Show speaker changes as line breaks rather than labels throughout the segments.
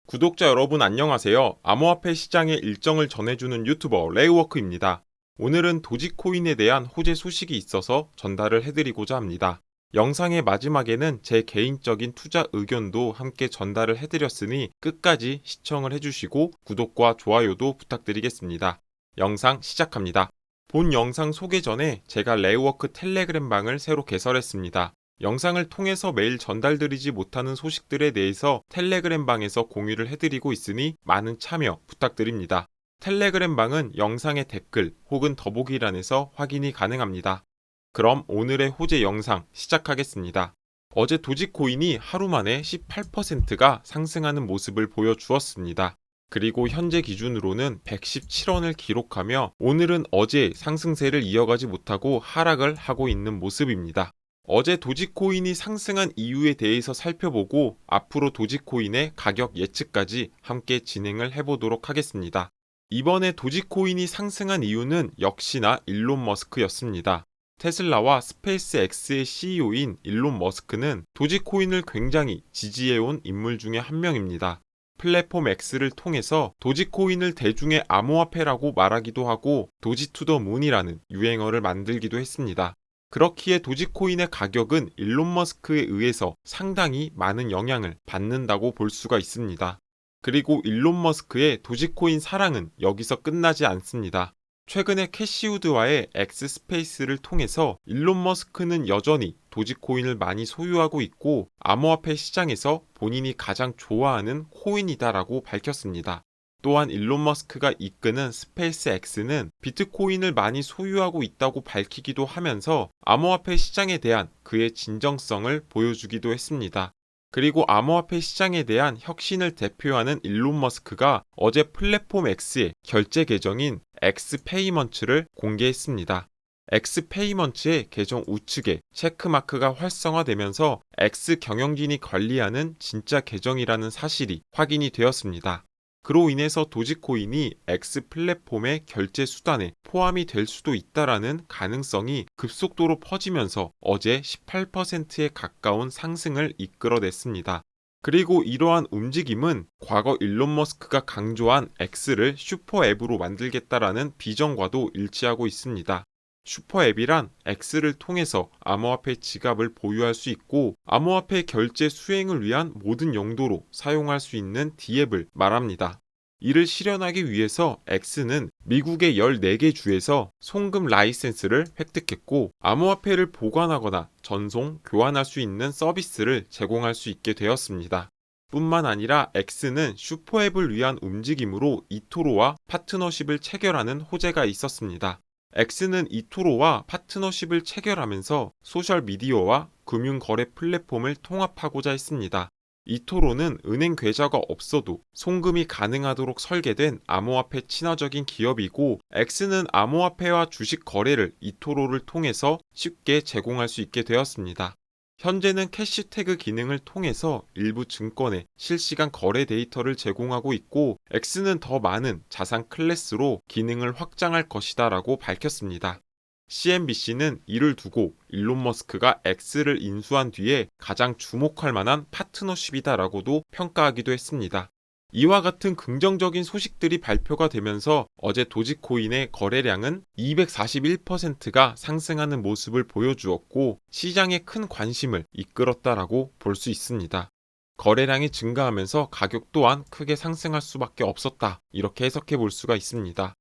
구독자 여러분 안녕하세요. 암호화폐 시장의 일정을 전해주는 유튜버 레이워크입니다. 오늘은 도지코인에 대한 호재 소식이 있어서 전달을 해드리고자 합니다. 영상의 마지막에는 제 개인적인 투자 의견도 함께 전달을 해드렸으니 끝까지 시청을 해주시고 구독과 좋아요도 부탁드리겠습니다. 영상 시작합니다. 본 영상 소개 전에 제가 레이워크 텔레그램 방을 새로 개설했습니다. 영상을 통해서 매일 전달드리지 못하는 소식들에 대해서 텔레그램 방에서 공유를 해드리고 있으니 많은 참여 부탁드립니다. 텔레그램 방은 영상의 댓글 혹은 더보기란에서 확인이 가능합니다. 그럼 오늘의 호재 영상 시작하겠습니다. 어제 도지코인이 하루 만에 18%가 상승하는 모습을 보여주었습니다. 그리고 현재 기준으로는 117원을 기록하며 오늘은 어제 상승세를 이어가지 못하고 하락을 하고 있는 모습입니다. 어제 도지코인이 상승한 이유에 대해서 살펴보고 앞으로 도지코인의 가격 예측까지 함께 진행을 해보도록 하겠습니다. 이번에 도지코인이 상승한 이유는 역시나 일론 머스크였습니다. 테슬라와 스페이스X의 CEO인 일론 머스크는 도지코인을 굉장히 지지해온 인물 중에 한 명입니다. 플랫폼 X를 통해서 도지코인을 대중의 암호화폐라고 말하기도 하고 도지 투 더 문이라는 유행어를 만들기도 했습니다. 그렇기에 도지코인의 가격은 일론 머스크에 의해서 상당히 많은 영향을 받는다고 볼 수가 있습니다. 그리고 일론 머스크의 도지코인 사랑은 여기서 끝나지 않습니다. 최근에 캐시우드와의 엑스스페이스를 통해서 일론 머스크는 여전히 도지코인을 많이 소유하고 있고 암호화폐 시장에서 본인이 가장 좋아하는 코인이다라고 밝혔습니다. 또한 일론 머스크가 이끄는 스페이스X는 비트코인을 많이 소유하고 있다고 밝히기도 하면서 암호화폐 시장에 대한 그의 진정성을 보여주기도 했습니다. 그리고 암호화폐 시장에 대한 혁신을 대표하는 일론 머스크가 어제 플랫폼 X의 결제 계정인 엑스페이먼츠를 공개했습니다. 엑스페이먼츠의 계정 우측에 체크마크가 활성화되면서 X 경영진이 관리하는 진짜 계정이라는 사실이 확인이 되었습니다. 그로 인해서 도지코인이 X 플랫폼의 결제 수단에 포함이 될 수도 있다라는 가능성이 급속도로 퍼지면서 어제 18%에 가까운 상승을 이끌어냈습니다. 그리고 이러한 움직임은 과거 일론 머스크가 강조한 X를 슈퍼앱으로 만들겠다라는 비전과도 일치하고 있습니다. 슈퍼앱이란 X를 통해서 암호화폐 지갑을 보유할 수 있고 암호화폐 결제 수행을 위한 모든 용도로 사용할 수 있는 D앱을 말합니다. 이를 실현하기 위해서 X는 미국의 14개 주에서 송금 라이센스를 획득했고 암호화폐를 보관하거나 전송, 교환할 수 있는 서비스를 제공할 수 있게 되었습니다. 뿐만 아니라 X는 슈퍼앱을 위한 움직임으로 이토로와 파트너십을 체결하는 호재가 있었습니다. X는 이토로와 파트너십을 체결하면서 소셜미디어와 금융거래 플랫폼을 통합하고자 했습니다. 이토로는 은행 계좌가 없어도 송금이 가능하도록 설계된 암호화폐 친화적인 기업이고 X는 암호화폐와 주식 거래를 이토로를 통해서 쉽게 제공할 수 있게 되었습니다. 현재는 캐시태그 기능을 통해서 일부 증권의 실시간 거래 데이터를 제공하고 있고 X는 더 많은 자산 클래스로 기능을 확장할 것이다라고 밝혔습니다. CNBC는 이를 두고 일론 머스크가 X를 인수한 뒤에 가장 주목할 만한 파트너십이다라고도 평가하기도 했습니다. 이와 같은 긍정적인 소식들이 발표가 되면서 어제 도지코인의 거래량은 241%가 상승하는 모습을 보여주었고 시장에 큰 관심을 이끌었다라고 볼 수 있습니다. 거래량이 증가하면서 가격 또한 크게 상승할 수밖에 없었다. 이렇게 해석해 볼 수가 있습니다.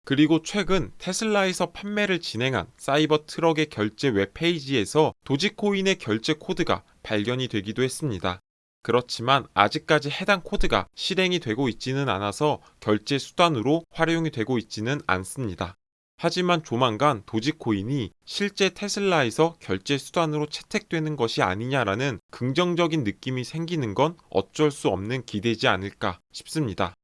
그리고 최근 테슬라에서 판매를 진행한 사이버 트럭의 결제 웹페이지에서 도지코인의 결제 코드가 발견이 되기도 했습니다. 그렇지만 아직까지 해당 코드가 실행이 되고 있지는 않아서 결제 수단으로 활용이 되고 있지는 않습니다. 하지만 조만간 도지코인이 실제 테슬라에서 결제 수단으로 채택되는 것이 아니냐라는 긍정적인 느낌이 생기는 건 어쩔 수 없는 기대지 않을까 싶습니다.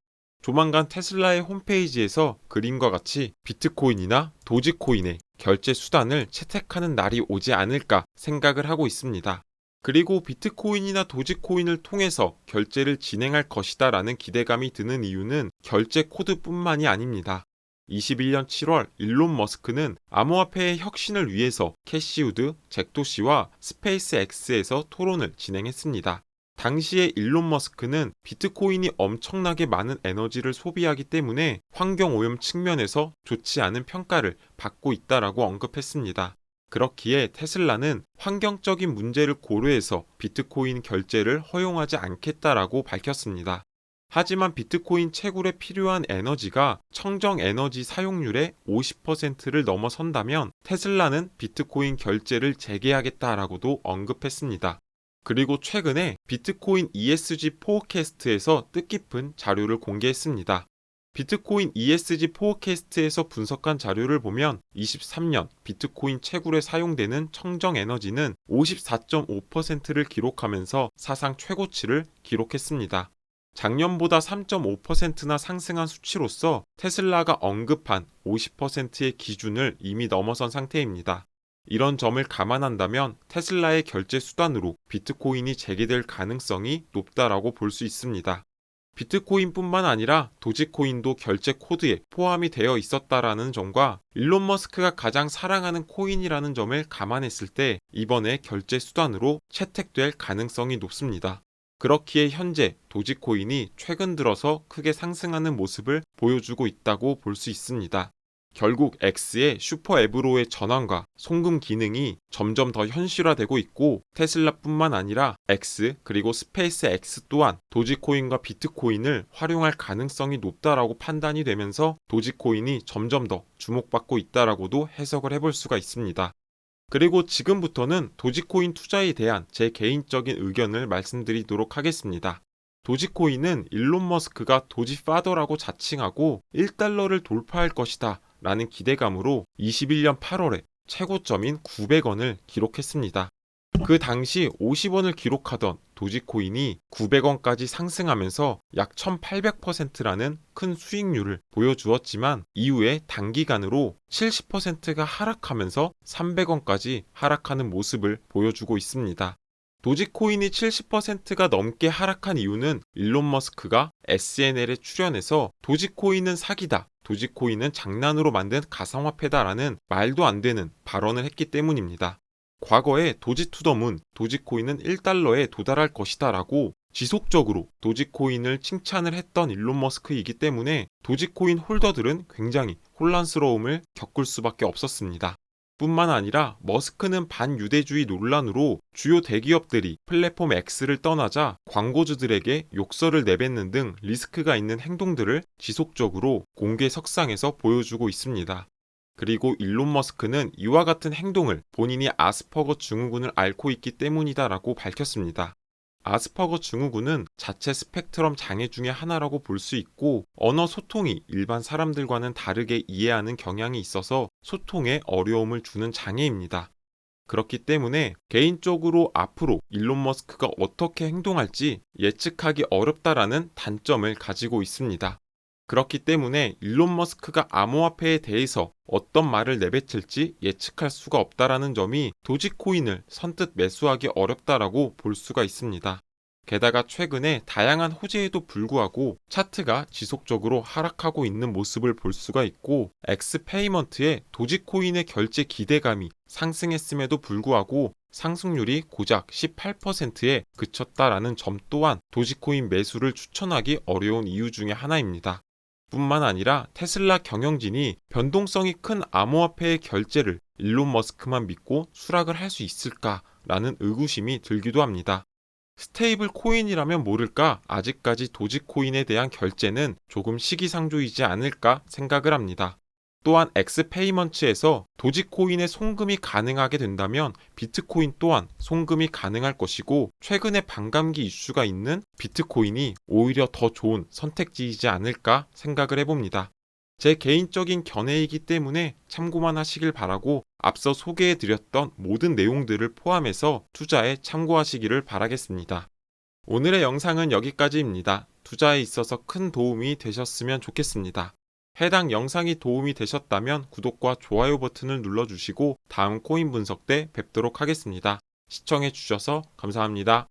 조만간 테슬라의 홈페이지에서 그림과 같이 비트코인이나 도지코인의 결제 수단을 채택하는 날이 오지 않을까 생각을 하고 있습니다. 그리고 비트코인이나 도지코인을 통해서 결제를 진행할 것이다라는 기대감이 드는 이유는 결제 코드뿐만이 아닙니다. 21년 7월 일론 머스크는 암호화폐의 혁신을 위해서 캐시우드, 잭도시와 스페이스X에서 토론을 진행했습니다. 당시에 일론 머스크는 비트코인이 엄청나게 많은 에너지를 소비하기 때문에 환경오염 측면에서 좋지 않은 평가를 받고 있다라고 언급했습니다. 그렇기에 테슬라는 환경적인 문제를 고려해서 비트코인 결제를 허용하지 않겠다라고 밝혔습니다. 하지만 비트코인 채굴에 필요한 에너지가 청정 에너지 사용률의 50%를 넘어선다면 테슬라는 비트코인 결제를 재개하겠다라고도 언급했습니다. 그리고 최근에 비트코인 ESG 포어캐스트에서 뜻깊은 자료를 공개했습니다. 비트코인 ESG 포어캐스트에서 분석한 자료를 보면 23년 비트코인 채굴에 사용되는 청정 에너지는 54.5%를 기록하면서 사상 최고치를 기록했습니다. 작년보다 3.5%나 상승한 수치로서 테슬라가 언급한 50%의 기준을 이미 넘어선 상태입니다. 이런 점을 감안한다면 테슬라의 결제 수단으로 비트코인이 재개될 가능성이 높다라고 볼 수 있습니다. 비트코인뿐만 아니라 도지코인도 결제 코드에 포함이 되어 있었다라는 점과 일론 머스크가 가장 사랑하는 코인이라는 점을 감안했을 때 이번에 결제 수단으로 채택될 가능성이 높습니다. 그렇기에 현재 도지코인이 최근 들어서 크게 상승하는 모습을 보여주고 있다고 볼 수 있습니다. 결국 X의 슈퍼 앱으로의 전환과 송금 기능이 점점 더 현실화되고 있고 테슬라뿐만 아니라 X 그리고 스페이스 X 또한 도지코인과 비트코인을 활용할 가능성이 높다라고 판단이 되면서 도지코인이 점점 더 주목받고 있다라고도 해석을 해볼 수가 있습니다. 그리고 지금부터는 도지코인 투자에 대한 제 개인적인 의견을 말씀드리도록 하겠습니다. 도지코인은 일론 머스크가 도지파더라고 자칭하고 1달러를 돌파할 것이다 라는 기대감으로 21년 8월에 최고점인 900원을 기록했습니다. 그 당시 50원을 기록하던 도지코인이 900원까지 상승하면서 약 1800%라는 큰 수익률을 보여주었지만 이후에 단기간으로 70%가 하락하면서 300원까지 하락하는 모습을 보여주고 있습니다. 도지코인이 70%가 넘게 하락한 이유는 일론 머스크가 SNL에 출연해서 도지코인은 사기다, 도지코인은 장난으로 만든 가상화폐다라는 말도 안 되는 발언을 했기 때문입니다. 과거에 도지투더문, 도지코인은 1달러에 도달할 것이다 라고 지속적으로 도지코인을 칭찬을 했던 일론 머스크이기 때문에 도지코인 홀더들은 굉장히 혼란스러움을 겪을 수밖에 없었습니다. 뿐만 아니라 머스크는 반유대주의 논란으로 주요 대기업들이 플랫폼 X를 떠나자 광고주들에게 욕설을 내뱉는 등 리스크가 있는 행동들을 지속적으로 공개 석상에서 보여주고 있습니다. 그리고 일론 머스크는 이와 같은 행동을 본인이 아스퍼거 증후군을 앓고 있기 때문이다라고 밝혔습니다. 아스퍼거 증후군은 자체 스펙트럼 장애 중의 하나라고 볼 수 있고 언어 소통이 일반 사람들과는 다르게 이해하는 경향이 있어서 소통에 어려움을 주는 장애입니다. 그렇기 때문에 개인적으로 앞으로 일론 머스크가 어떻게 행동할지 예측하기 어렵다라는 단점을 가지고 있습니다. 그렇기 때문에 일론 머스크가 암호화폐에 대해서 어떤 말을 내뱉을지 예측할 수가 없다라는 점이 도지코인을 선뜻 매수하기 어렵다라고 볼 수가 있습니다. 게다가 최근에 다양한 호재에도 불구하고 차트가 지속적으로 하락하고 있는 모습을 볼 수가 있고 엑스페이먼트의 도지코인의 결제 기대감이 상승했음에도 불구하고 상승률이 고작 18%에 그쳤다라는 점 또한 도지코인 매수를 추천하기 어려운 이유 중에 하나입니다. 뿐만 아니라 테슬라 경영진이 변동성이 큰 암호화폐의 결제를 일론 머스크만 믿고 수락을 할 수 있을까라는 의구심이 들기도 합니다. 스테이블 코인이라면 모를까 아직까지 도지코인에 대한 결제는 조금 시기상조이지 않을까 생각을 합니다. 또한 엑스페이먼츠에서 도지코인의 송금이 가능하게 된다면 비트코인 또한 송금이 가능할 것이고 최근에 반감기 이슈가 있는 비트코인이 오히려 더 좋은 선택지이지 않을까 생각을 해봅니다. 제 개인적인 견해이기 때문에 참고만 하시길 바라고 앞서 소개해드렸던 모든 내용들을 포함해서 투자에 참고하시기를 바라겠습니다. 오늘의 영상은 여기까지입니다. 투자에 있어서 큰 도움이 되셨으면 좋겠습니다. 해당 영상이 도움이 되셨다면 구독과 좋아요 버튼을 눌러주시고 다음 코인 분석 때 뵙도록 하겠습니다. 시청해주셔서 감사합니다.